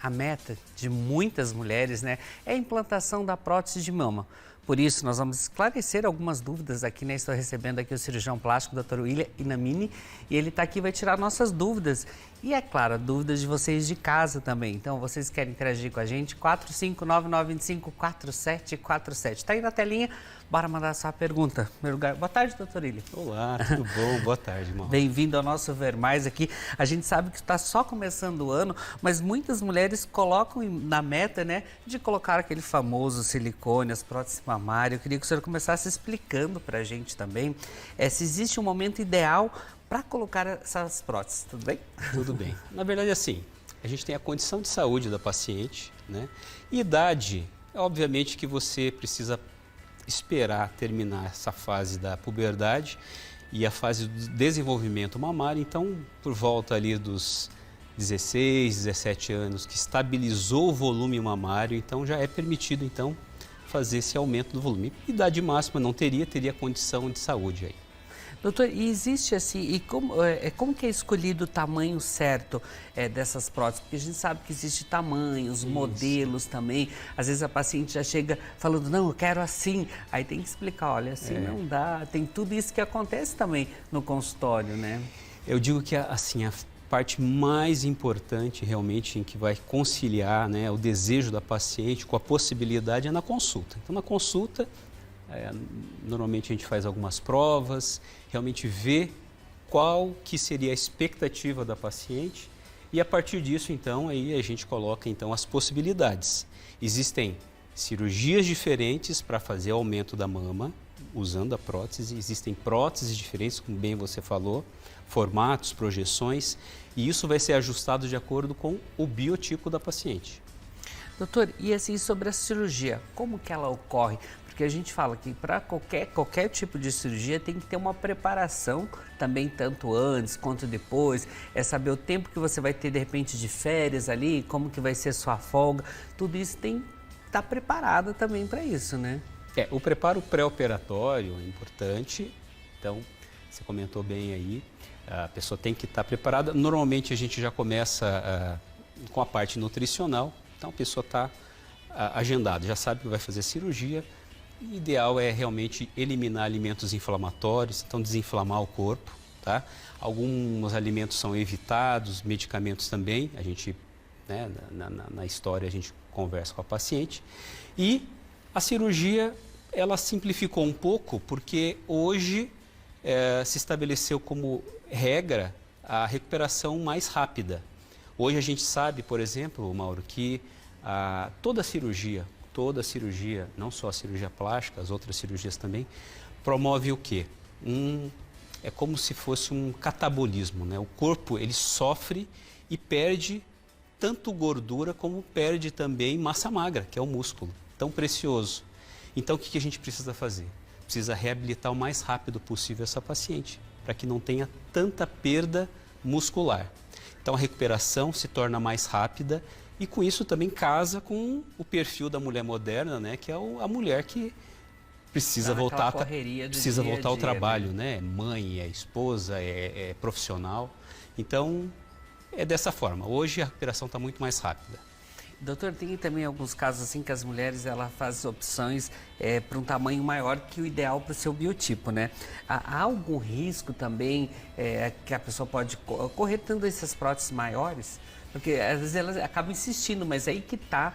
A meta de muitas mulheres, né, é a implantação da prótese de mama. Por isso, nós vamos esclarecer algumas dúvidas aqui, né? Estou recebendo aqui o cirurgião plástico, Dr. William Inamini, e ele está aqui e vai tirar nossas dúvidas. E, é claro, dúvidas de vocês de casa também. Então, vocês querem interagir com a gente? 459-925-4747. Está aí na telinha, bora mandar a sua pergunta. Boa tarde, Dr. William. Olá, tudo bom? Boa tarde, irmão. Bem-vindo ao nosso Ver Mais aqui. A gente sabe que está só começando o ano, mas muitas mulheres colocam na meta, né, de colocar aquele famoso silicone, as próteses mamárias. Eu queria que o senhor começasse explicando para a gente também se existe um momento ideal para colocar essas próteses, tudo bem? Tudo bem. Na verdade, assim, a gente tem a condição de saúde da paciente, né? E idade, obviamente que você precisa esperar terminar essa fase da puberdade e a fase do desenvolvimento mamário. Então, por volta ali dos 16, 17 anos, que estabilizou o volume mamário, então já é permitido, então, fazer esse aumento do volume. Idade máxima não teria condição de saúde aí. Doutor, e existe assim, e como que é escolhido o tamanho certo dessas próteses? Porque a gente sabe que existem tamanhos, modelos também. Às vezes a paciente já chega falando, não, eu quero assim. Aí tem que explicar, olha, assim não dá. Tem tudo isso que acontece também no consultório, né? Eu digo que assim, a parte mais importante realmente em que vai conciliar, né, o desejo da paciente com a possibilidade é na consulta. Então, na consulta, normalmente a gente faz algumas provas, realmente vê qual que seria a expectativa da paciente e a partir disso, então, aí a gente coloca então as possibilidades. Existem cirurgias diferentes para fazer aumento da mama, usando a prótese, existem próteses diferentes, como bem você falou, formatos, projeções, e isso vai ser ajustado de acordo com o biotipo da paciente. Doutor, e assim sobre a cirurgia, como que ela ocorre? Porque a gente fala que para qualquer tipo de cirurgia tem que ter uma preparação também, tanto antes quanto depois. É saber o tempo que você vai ter de repente de férias ali, como que vai ser sua folga. Tudo isso tem que estar preparado também para isso, né? O preparo pré-operatório é importante, então você comentou bem aí, a pessoa tem que estar preparada. Normalmente a gente já começa com a parte nutricional, então a pessoa está agendada, já sabe que vai fazer cirurgia. O ideal é realmente eliminar alimentos inflamatórios, então desinflamar o corpo, tá? Alguns alimentos são evitados, medicamentos também, a gente, né, na história a gente conversa com a paciente. E a cirurgia, ela simplificou um pouco, porque hoje se estabeleceu como regra a recuperação mais rápida. Hoje a gente sabe, por exemplo, Mauro, que toda cirurgia, não só a cirurgia plástica, as outras cirurgias também, promove o quê? É como se fosse um catabolismo, né? O corpo, ele sofre e perde tanto gordura como perde também massa magra, que é o músculo, tão precioso. Então, o que a gente precisa fazer? Precisa reabilitar o mais rápido possível essa paciente, para que não tenha tanta perda muscular. Então, a recuperação se torna mais rápida e, com isso, também casa com o perfil da mulher moderna, né? Que é a mulher que precisa voltar ao trabalho, né? Mãe, é esposa, é profissional. Então, é dessa forma. Hoje, a recuperação está muito mais rápida. Doutor, tem também alguns casos assim que as mulheres ela fazem opções para um tamanho maior que o ideal para o seu biotipo, né? Há algum risco também que a pessoa pode correr tendo essas próteses maiores? Porque às vezes elas acabam insistindo, mas aí que está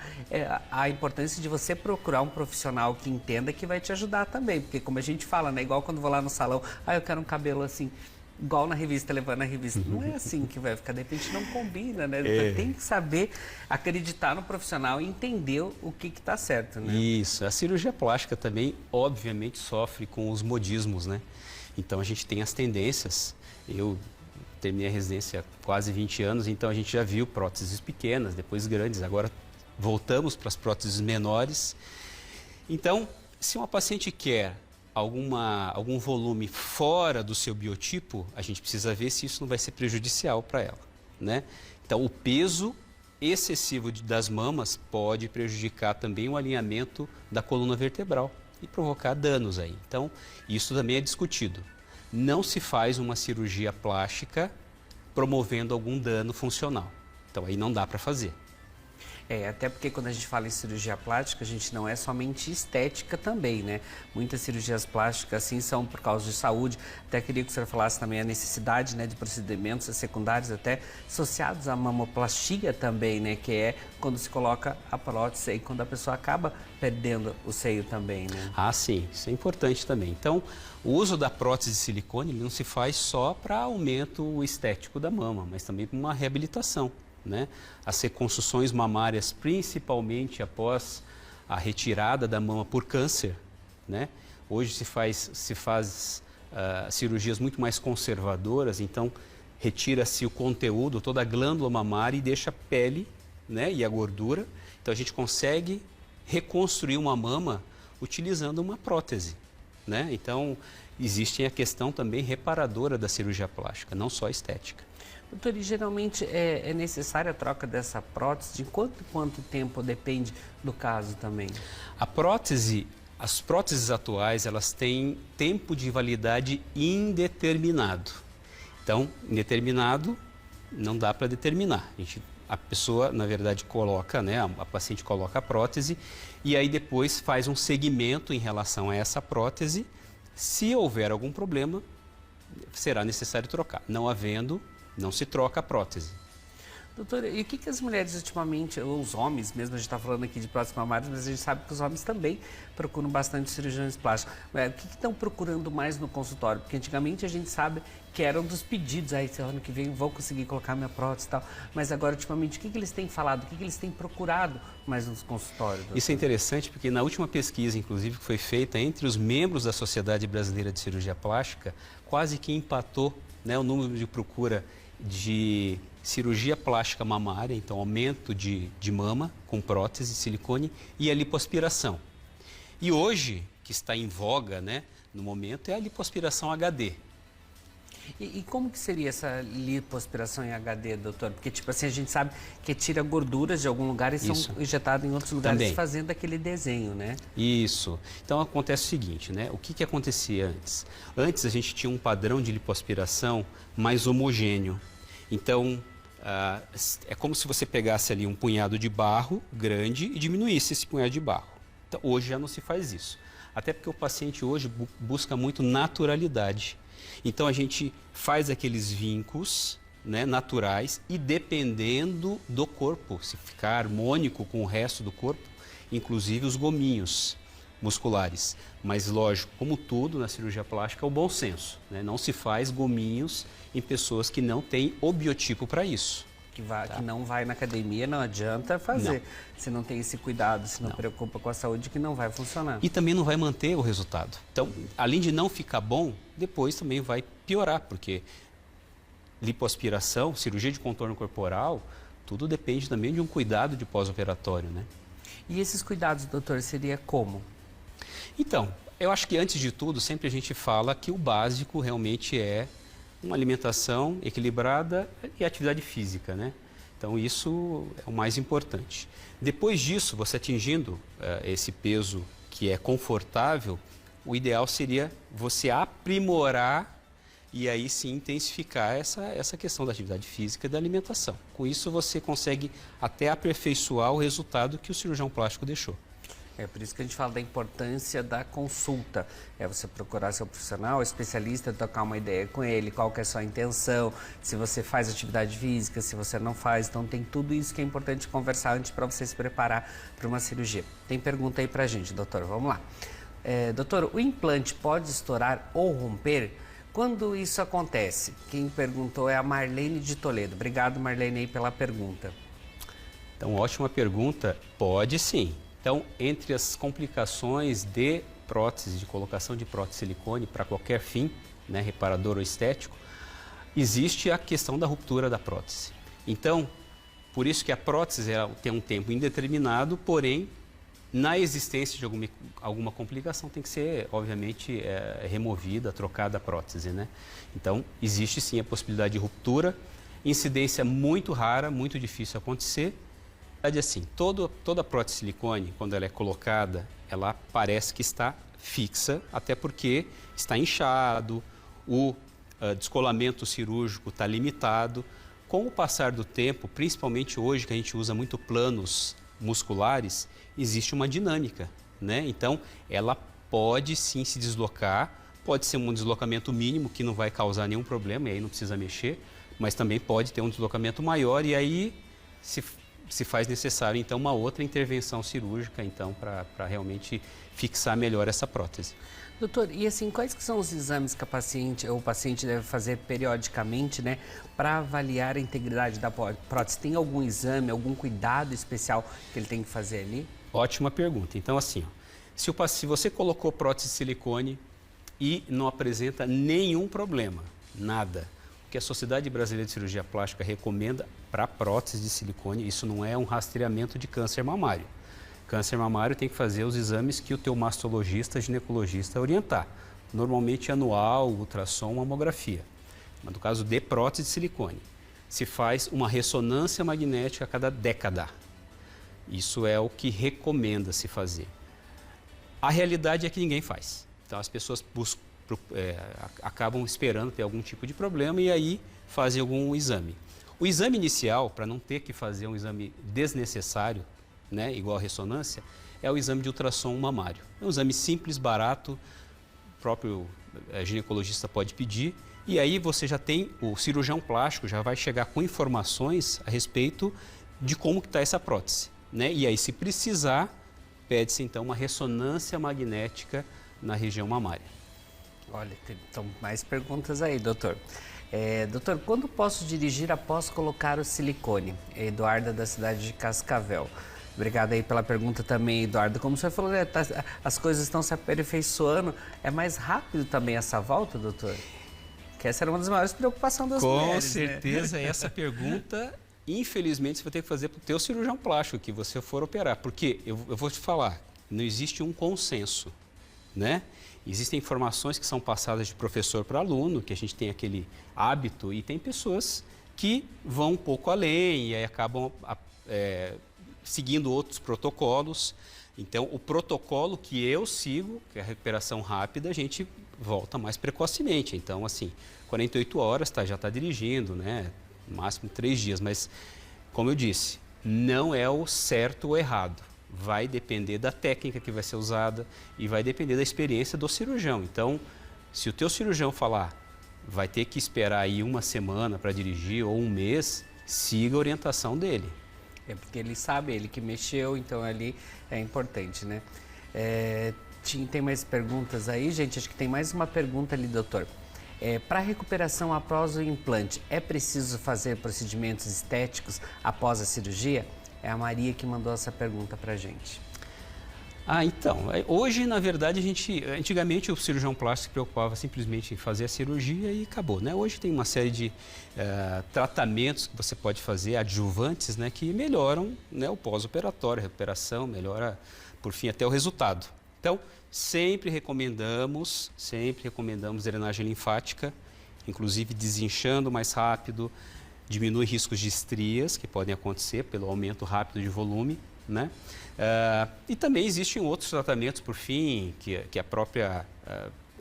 a importância de você procurar um profissional que entenda, que vai te ajudar também. Porque como a gente fala, né? Igual quando vou lá no salão, eu quero um cabelo assim, igual na revista, levando a revista. Não é assim que vai ficar, de repente não combina, né? Tem que saber acreditar no profissional e entender o que está certo, né? Isso, a cirurgia plástica também, obviamente, sofre com os modismos, né? Então a gente tem as tendências. Eu terminei a residência há quase 20 anos, então a gente já viu próteses pequenas, depois grandes, agora voltamos para as próteses menores. Então, se uma paciente quer algum volume fora do seu biotipo, a gente precisa ver se isso não vai ser prejudicial para ela, né? Então, o peso excessivo das mamas pode prejudicar também o alinhamento da coluna vertebral e provocar danos aí. Então, isso também é discutido. Não se faz uma cirurgia plástica promovendo algum dano funcional. Então, aí não dá para fazer. Até porque quando a gente fala em cirurgia plástica, a gente não é somente estética também, né? Muitas cirurgias plásticas, assim, são por causa de saúde. Até queria que o senhor falasse também a necessidade, né, de procedimentos secundários até associados à mamoplastia também, né? Que é quando se coloca a prótese e quando a pessoa acaba perdendo o seio também, né? Ah, sim, isso é importante também. Então, o uso da prótese de silicone ele não se faz só para aumento estético da mama, mas também para uma reabilitação, né? As reconstruções mamárias, principalmente após a retirada da mama por câncer, né? Hoje se faz cirurgias muito mais conservadoras, então retira-se o conteúdo, toda a glândula mamária e deixa a pele, né, e a gordura. Então a gente consegue reconstruir uma mama utilizando uma prótese, né? Então existe a questão também reparadora da cirurgia plástica, não só estética. Doutor, e geralmente é necessária a troca dessa prótese? De quanto tempo depende do caso também? As próteses atuais, elas têm tempo de validade indeterminado. Então, indeterminado não dá para determinar. A pessoa, na verdade, coloca, né, a paciente coloca a prótese e aí depois faz um segmento em relação a essa prótese. Se houver algum problema, será necessário trocar. Não havendo, não se troca a prótese. Doutora, e o que as mulheres ultimamente, ou os homens mesmo, a gente está falando aqui de próteses mamárias, mas a gente sabe que os homens também procuram bastante cirurgiões plásticos. O que estão procurando mais no consultório? Porque antigamente a gente sabe que era um dos pedidos, aí esse ano que vem vou conseguir colocar minha prótese e tal, mas agora ultimamente o que eles têm falado, o que eles têm procurado mais nos consultórios? Doutor? Isso é interessante porque na última pesquisa, inclusive, que foi feita entre os membros da Sociedade Brasileira de Cirurgia Plástica, quase que empatou, né, o número de procura de cirurgia plástica mamária, então aumento de mama com prótese, silicone e a lipoaspiração. E hoje, que está em voga, né, no momento, é a lipoaspiração HD. E como que seria essa lipoaspiração em HD, doutor? Porque, tipo assim, a gente sabe que tira gorduras de algum lugar e são injetadas em outros lugares também, fazendo aquele desenho, né? Isso. Então, acontece o seguinte, né? O que acontecia antes? Antes, a gente tinha um padrão de lipoaspiração mais homogêneo. Então, é como se você pegasse ali um punhado de barro grande e diminuísse esse punhado de barro. Então, hoje já não se faz isso. Até porque o paciente hoje busca muito naturalidade. Então, a gente faz aqueles vincos, né, naturais e dependendo do corpo, se ficar harmônico com o resto do corpo, inclusive os gominhos musculares. Mas, lógico, como tudo na cirurgia plástica, é o bom senso, né? Não se faz gominhos em pessoas que não têm o biotipo para isso. Que não vai na academia, não adianta fazer. Não. Se não tem esse cuidado, se não preocupa com a saúde, que não vai funcionar. E também não vai manter o resultado. Então, além de não ficar bom, depois também vai piorar, porque lipoaspiração, cirurgia de contorno corporal, tudo depende também de um cuidado de pós-operatório, né? E esses cuidados, doutor, seria como? Então, eu acho que antes de tudo, sempre a gente fala que o básico realmente é uma alimentação equilibrada e atividade física, né? Então, isso é o mais importante. Depois disso, você atingindo esse peso que é confortável, o ideal seria você aprimorar e aí sim intensificar essa questão da atividade física e da alimentação. Com isso, você consegue até aperfeiçoar o resultado que o cirurgião plástico deixou. É por isso que a gente fala da importância da consulta. É você procurar seu profissional, especialista, trocar uma ideia com ele, qual que é a sua intenção, se você faz atividade física, se você não faz. Então tem tudo isso que é importante conversar antes para você se preparar para uma cirurgia. Tem pergunta aí pra gente, doutor, vamos lá. Doutor, o implante pode estourar ou romper? Quando isso acontece? Quem perguntou é a Marlene de Toledo. Obrigado, Marlene, aí pela pergunta. Então, ótima pergunta. Pode sim. Então, entre as complicações de prótese, de colocação de prótese silicone para qualquer fim, né, reparador ou estético, existe a questão da ruptura da prótese. Então, por isso que a prótese tem um tempo indeterminado, porém, na existência de alguma complicação tem que ser, obviamente, removida, trocada a prótese, né? Então, existe sim a possibilidade de ruptura, incidência muito rara, muito difícil acontecer. Assim, toda prótese silicone, quando ela é colocada, ela parece que está fixa, até porque está inchado, o descolamento cirúrgico está limitado. com o passar do tempo, principalmente hoje que a gente usa muito planos musculares, existe uma dinâmica, né? Então, ela pode sim se deslocar, pode ser um deslocamento mínimo que não vai causar nenhum problema e aí não precisa mexer, mas também pode ter um deslocamento maior e aí se faz necessário então uma outra intervenção cirúrgica então para realmente fixar melhor essa prótese. Doutor, e assim, quais que são os exames que o paciente deve fazer periodicamente, né, para avaliar a integridade da prótese? Tem algum exame, algum cuidado especial que ele tem que fazer ali? Ótima pergunta. Então assim, ó, se você colocou prótese de silicone e não apresenta nenhum problema, nada, o que a Sociedade Brasileira de Cirurgia Plástica recomenda para prótese de silicone, isso não é um rastreamento de câncer mamário. Câncer mamário tem que fazer os exames que o teu mastologista, ginecologista orientar. Normalmente anual, ultrassom, mamografia. Mas no caso de prótese de silicone, se faz uma ressonância magnética a cada década. Isso é o que recomenda se fazer. A realidade é que ninguém faz. Então as pessoas acabam esperando ter algum tipo de problema e aí fazem algum exame. O exame inicial, para não ter que fazer um exame desnecessário, né, igual a ressonância, é o exame de ultrassom mamário. É um exame simples, barato, o próprio ginecologista pode pedir, e aí você já tem, o cirurgião plástico já vai chegar com informações a respeito de como que está essa prótese, né? E aí, se precisar, pede-se então uma ressonância magnética na região mamária. Olha, então mais perguntas aí, doutor. Doutor, quando posso dirigir após colocar o silicone? Eduarda, da cidade de Cascavel. Obrigado aí pela pergunta também, Eduardo. Como o senhor falou, né, as coisas estão se aperfeiçoando. É mais rápido também essa volta, doutor? Que essa era uma das maiores preocupações das mulheres, Com certeza, né? Essa pergunta, infelizmente, você vai ter que fazer para o teu cirurgião plástico que você for operar. Porque, eu vou te falar, não existe um consenso, né? Existem informações que são passadas de professor para aluno, que a gente tem aquele hábito, e tem pessoas que vão um pouco além e aí acabam seguindo outros protocolos. Então, o protocolo que eu sigo, que é a recuperação rápida, a gente volta mais precocemente. Então, assim, 48 horas já está dirigindo, né? No máximo 3 dias. Mas, como eu disse, não é o certo ou errado. Vai depender da técnica que vai ser usada e vai depender da experiência do cirurgião. Então, se o teu cirurgião falar, vai ter que esperar aí 1 semana para dirigir ou 1 mês, siga a orientação dele. É porque ele sabe, ele que mexeu, então ali é importante, né? Tem mais perguntas aí, gente? Acho que tem mais uma pergunta ali, doutor. Para recuperação após o implante, é preciso fazer procedimentos estéticos após a cirurgia? É a Maria que mandou essa pergunta para a gente. Então, hoje, na verdade, antigamente o cirurgião plástico se preocupava simplesmente em fazer a cirurgia e acabou, né? Hoje tem uma série de tratamentos que você pode fazer, adjuvantes, né, que melhoram, né, o pós-operatório, a recuperação, melhora, por fim, até o resultado. Então, sempre recomendamos drenagem linfática, inclusive desinchando mais rápido, diminui riscos de estrias que podem acontecer pelo aumento rápido de volume, né? E também existem outros tratamentos, por fim, que a própria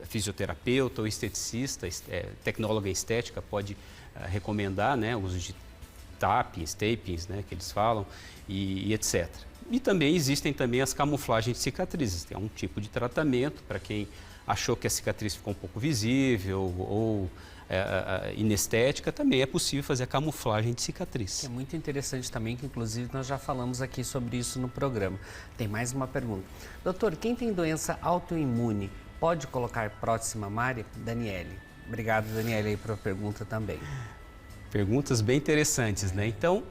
fisioterapeuta ou esteticista, tecnóloga em estética pode recomendar, né? O uso de tapings, né? Que eles falam, e etc. E também existem também as camuflagens de cicatrizes, é um tipo de tratamento para quem achou que a cicatriz ficou um pouco visível ou inestética, também é possível fazer a camuflagem de cicatriz. É muito interessante também, que inclusive nós já falamos aqui sobre isso no programa. Tem mais uma pergunta. Doutor, quem tem doença autoimune pode colocar prótese mamária? Daniele. Obrigado, Daniele, aí pela pergunta também. Perguntas bem interessantes, né? Então,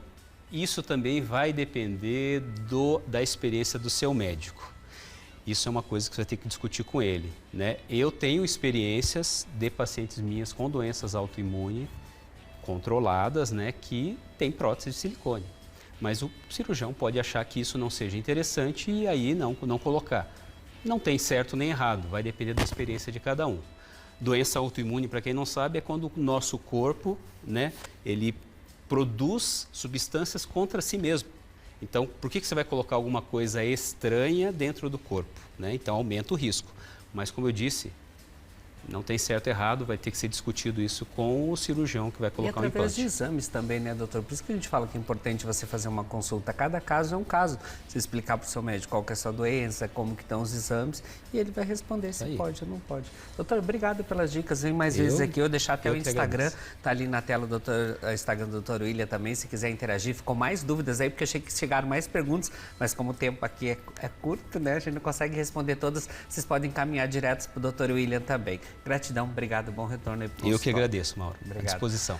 isso também vai depender da experiência do seu médico. Isso é uma coisa que você vai ter que discutir com ele, né? Eu tenho experiências de pacientes minhas com doenças autoimunes controladas, né, que tem prótese de silicone. Mas o cirurgião pode achar que isso não seja interessante e aí não colocar. Não tem certo nem errado, vai depender da experiência de cada um. Doença autoimune, para quem não sabe, é quando o nosso corpo, né, ele produz substâncias contra si mesmo. Então, por que você vai colocar alguma coisa estranha dentro do corpo, né? Então, aumenta o risco. Mas, como eu disse, Não tem certo e errado, vai ter que ser discutido isso com o cirurgião que vai colocar o E através implante. de exames também, né, doutor? Por isso que a gente fala que é importante você fazer uma consulta. Cada caso é um caso. Você explicar para o seu médico qual que é a sua doença, como que estão os exames, e ele vai responder se pode ou não pode. Doutor, obrigado pelas dicas. Vem mais vezes aqui. Eu deixar até o Instagram, tá ali na tela o Instagram do doutor William também, se quiser interagir. Ficou mais dúvidas aí, porque achei que chegaram mais perguntas, mas como o tempo aqui é curto, né, a gente não consegue responder todas, vocês podem encaminhar direto para o doutor William também. Gratidão, obrigado, bom retorno aí pro Eu que consultório. agradeço, Mauro. Obrigado. À disposição.